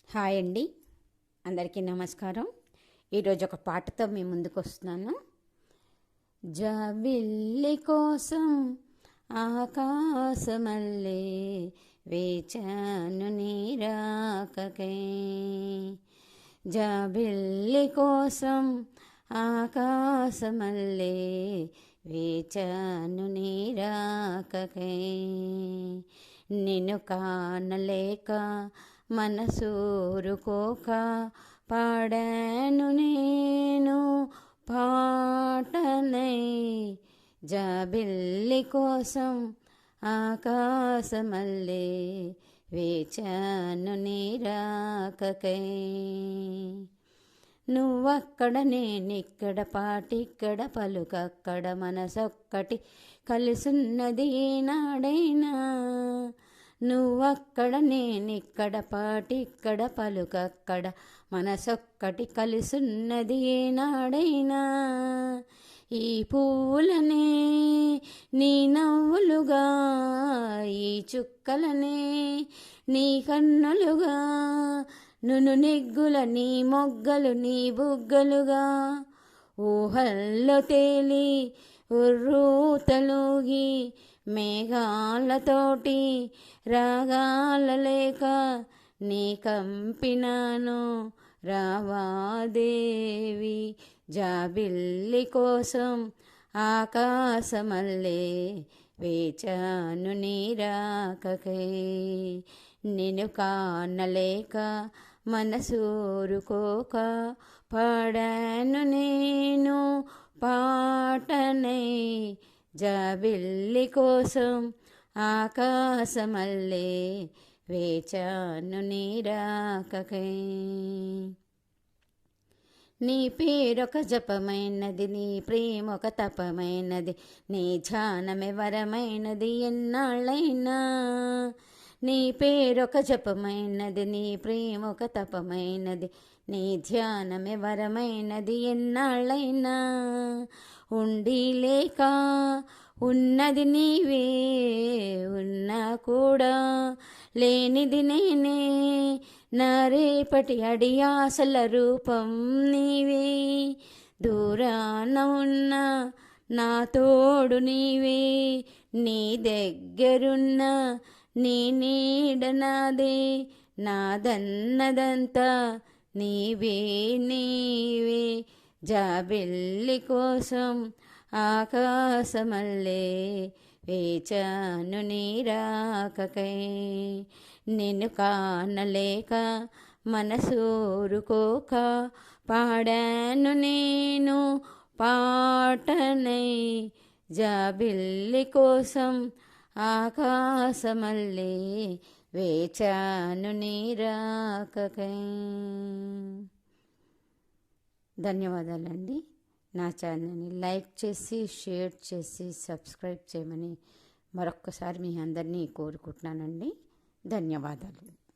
Hi అండి, అందరికీ నమస్కారం. ఈరోజు ఒక పాటతో మీ ముందుకు వస్తున్నాను. జాబిల్లి కోసం ఆకాశమల్లే వేచాను నీరాకకై. జాబిల్లి కోసం ఆకాశమల్లే వేచాను నీరాకకై. నిన్ను కానలేక మనసూరుకోక పాడాను నేను పాటనై. జాబిల్లి కోసం ఆకాశమల్లే వేచాను నీరాకకై. నువ్వక్కడ నేనిక్కడ పాటిక్కడ పలుకక్కడ మనసొక్కటి కలిసున్నది నాడైనా. నువ్వక్కడ నేనిక్కడ పాటిక్కడ పలుకక్కడ మనసొక్కటి కలిసున్నది నాడైనా. ఈ పూలనే నీ నవ్వులుగా, ఈ చుక్కలనే నీ కన్నులుగా, నును నెగ్గుల నీ మొగ్గలు నీ బుగ్గలుగా, ఊహల్లో తేలి ఉర్రూతలూగి మేఘాలతోటి రాగాల లేక నీ కంపినాను రావాదేవి. జాబిల్లి కోసం ఆకాశమల్లే వేచాను నీరాకకై. నిన్ను కానలేక మనసూరుకోక పాడాను నేను పాటనై. జాబిల్లి కోసం ఆకాశమల్లే వేచాను నీరాకకై. నీ పేరొక జపమైనది, నీ ప్రేమొక తపమైనది, నీ ధ్యానమే వరమైనది ఎన్నాళ్ళైనా. నీ పేరొక జపమైనది, నీ ప్రేమొక తపమైనది, నీ ధ్యానమే వరమైనది ఎన్నాళ్ళైనా. ఉండి లేక ఉన్నది నీవే, ఉన్నా కూడా లేనిది నేనే. నా రేపటి అడియాసల రూపం నీవే. దూరాన ఉన్న నా తోడు నీవే, నీ దగ్గరున్న నీ నీడ నాదే. నాదన్నదంతా నీవే నీవే. జాబిల్లి కోసం ఆకాశమల్లే వేచాను నీరాకకై. నిన్ను కానలేక మనసూరుకోక పాడాను నేను పాటనై. జాబిల్లి కోసం ఆకాశమల్లే వేచాను నీరాకకై. ధన్యవాదాలండి. నా ఛానల్ని లైక్ చేసి షేర్ చేసి సబ్స్క్రైబ్ చేయమని మరొక్కసారి మీ అందరినీ కోరుకుంటున్నానండి. ధన్యవాదాలు.